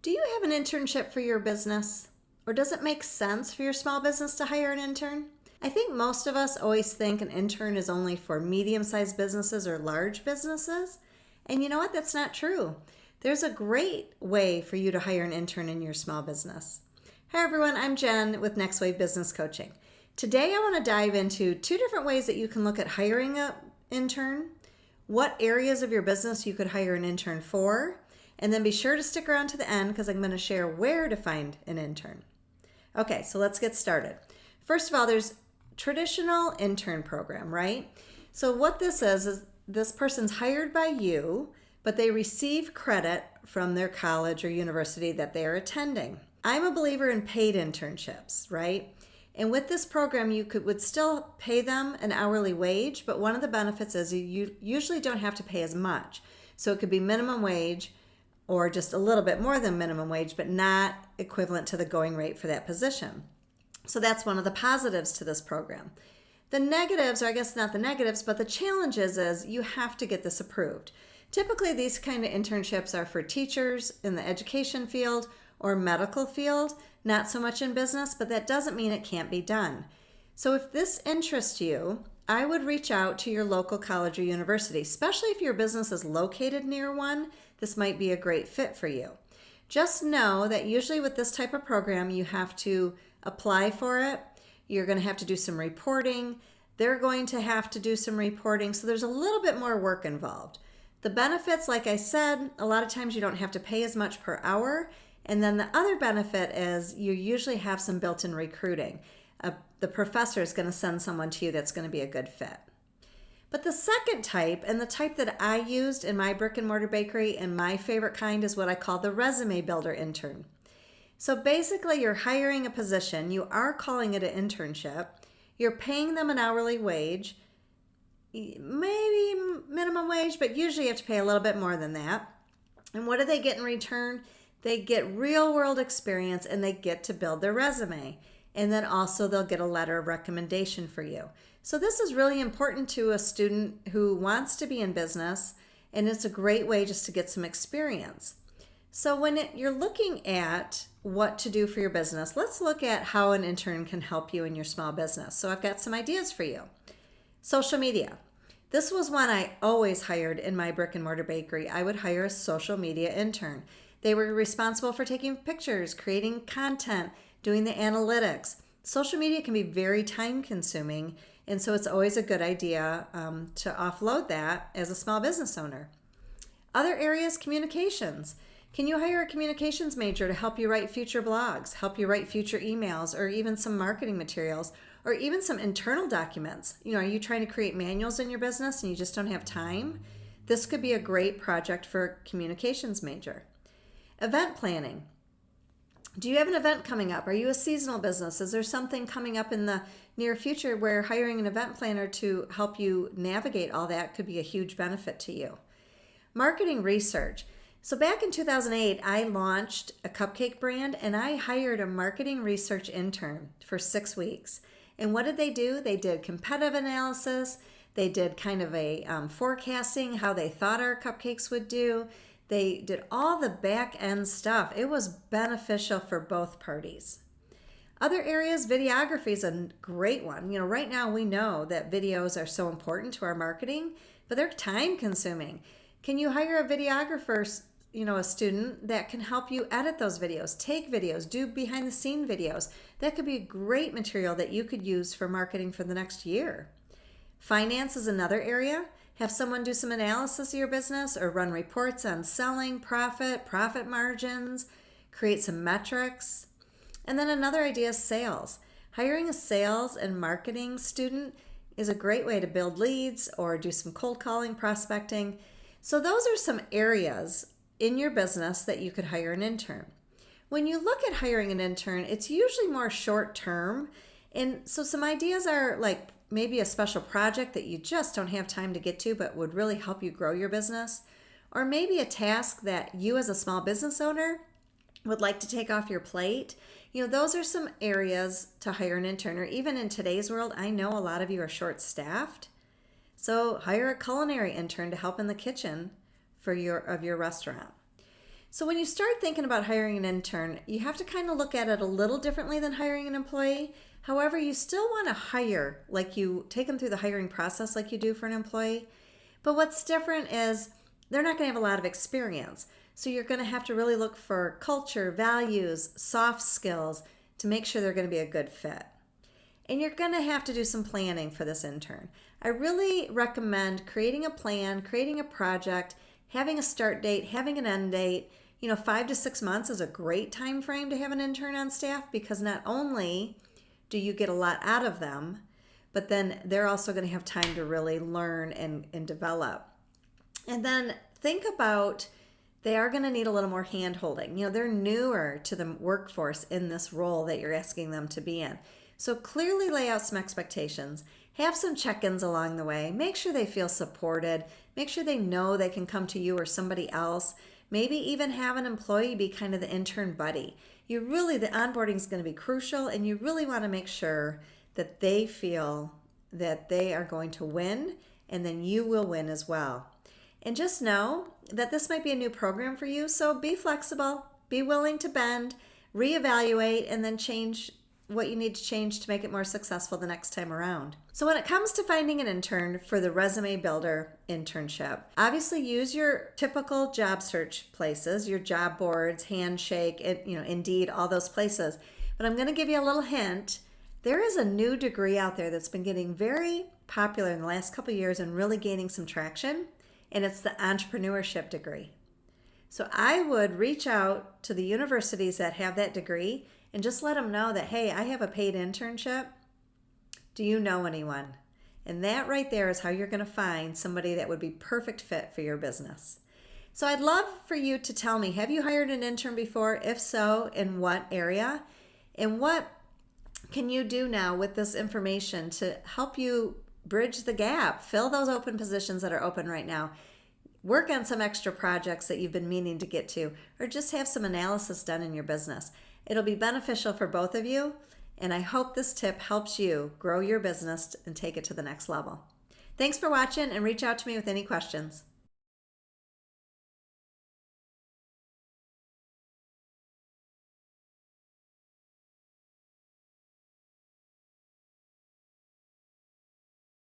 Do you have an internship for your business? Or does it make sense for your small business to hire an intern? I think most of us always think an intern is only for medium-sized businesses or large businesses. And you know what? That's not true. There's a great way for you to hire an intern in your small business. Hi everyone, I'm Jen with Next Wave Business Coaching. Today I want to dive into two different ways that you can look at hiring an intern, what areas of your business you could hire an intern for, and then be sure to stick around to the end because I'm going to share where to find an intern. Okay, so let's get started. First of all, there's traditional intern program, right? So what this is this person's hired by you, but they receive credit from their college or university that they are attending. I'm a believer in paid internships, right? And with this program, you would still pay them an hourly wage, but one of the benefits is you usually don't have to pay as much. So it could be minimum wage or just a little bit more than minimum wage, but not equivalent to the going rate for that position. So that's one of the positives to this program. The negatives, or I guess not the negatives, but the challenges is you have to get this approved. Typically, these kind of internships are for teachers in the education field or medical field, not so much in business, but that doesn't mean it can't be done. So if this interests you, I would reach out to your local college or university, especially if your business is located near one. This might be a great fit for you. Just know that usually with this type of program, you have to apply for it. You're going to have to do some reporting. They're going to have to do some reporting. So there's a little bit more work involved. The benefits, like I said, a lot of times you don't have to pay as much per hour. And then the other benefit is you usually have some built-in recruiting. The professor is going to send someone to you that's going to be a good fit. But the second type, and the type that I used in my brick and mortar bakery, and my favorite kind, is what I call the resume builder intern. So basically you're hiring a position, you are calling it an internship, you're paying them an hourly wage, maybe minimum wage, but usually you have to pay a little bit more than that. And what do they get in return? They get real world experience and they get to build their resume. And then also they'll get a letter of recommendation for you. So this is really important to a student who wants to be in business, and it's a great way just to get some experience. So when you're looking at what to do for your business, let's look at how an intern can help you in your small business. So I've got some ideas for you. Social media. This was one I always hired in my brick and mortar bakery. I would hire a social media intern. They were responsible for taking pictures, creating content, doing the analytics. Social media can be very time consuming, and so it's always a good idea to offload that as a small business owner. Other areas, communications. Can you hire a communications major to help you write future blogs, help you write future emails, or even some marketing materials, or even some internal documents? Are you trying to create manuals in your business and you just don't have time? This could be a great project for a communications major. Event planning. Do you have an event coming up? Are you a seasonal business? Is there something coming up in the near future where hiring an event planner to help you navigate all that could be a huge benefit to you? Marketing research. So back in 2008, I launched a cupcake brand and I hired a marketing research intern for 6 weeks. And what did they do? They did competitive analysis. They did kind of a forecasting, how they thought our cupcakes would do. They did all the back end stuff. It was beneficial for both parties. Other areas, videography is a great one. Right now we know that videos are so important to our marketing, but they're time consuming. Can you hire a videographer, a student that can help you edit those videos, take videos, do behind the scene videos? That could be great material that you could use for marketing for the next year. Finance is another area. Have someone do some analysis of your business or run reports on selling, profit margins, create some metrics. And then another idea is sales. Hiring a sales and marketing student is a great way to build leads or do some cold calling, prospecting. So those are some areas in your business that you could hire an intern. When you look at hiring an intern, it's usually more short term. And so some ideas are like maybe a special project that you just don't have time to get to but would really help you grow your business, or maybe a task that you as a small business owner would like to take off your plate. Those are some areas to hire an intern. Or even in today's world, I know a lot of you are short-staffed, so hire a culinary intern to help in the kitchen of your restaurant. So when you start thinking about hiring an intern, you have to kind of look at it a little differently than hiring an employee. However, you still want to hire, like you take them through the hiring process like you do for an employee. But what's different is they're not going to have a lot of experience. So you're going to have to really look for culture, values, soft skills to make sure they're going to be a good fit. And you're going to have to do some planning for this intern. I really recommend creating a plan, creating a project, having a start date, having an end date. 5 to 6 months is a great time frame to have an intern on staff, because not only do you get a lot out of them, but then they're also going to have time to really learn and develop. And then think about, they are going to need a little more hand holding. They're newer to the workforce in this role that you're asking them to be in. So clearly lay out some expectations. Have some check-ins along the way. Make sure they feel supported. Make sure they know they can come to you or somebody else. Maybe even have an employee be kind of the intern buddy. The onboarding is going to be crucial, and you really want to make sure that they feel that they are going to win, and then you will win as well. And just know that this might be a new program for you, so be flexible, be willing to bend, reevaluate, and then change what you need to change to make it more successful the next time around. So when it comes to finding an intern for the Resume Builder internship, obviously use your typical job search places, your job boards, Handshake, Indeed, all those places. But I'm going to give you a little hint. There is a new degree out there that's been getting very popular in the last couple of years and really gaining some traction, and it's the entrepreneurship degree. So I would reach out to the universities that have that degree and just let them know that, hey, I have a paid internship. Do you know anyone? And that right there is how you're going to find somebody that would be perfect fit for your business. So I'd love for you to tell me, have you hired an intern before? If so, in what area? And what can you do now with this information to help you bridge the gap, fill those open positions that are open right now, work on some extra projects that you've been meaning to get to, or just have some analysis done in your business? It'll be beneficial for both of you, and I hope this tip helps you grow your business and take it to the next level. Thanks for watching, and reach out to me with any questions.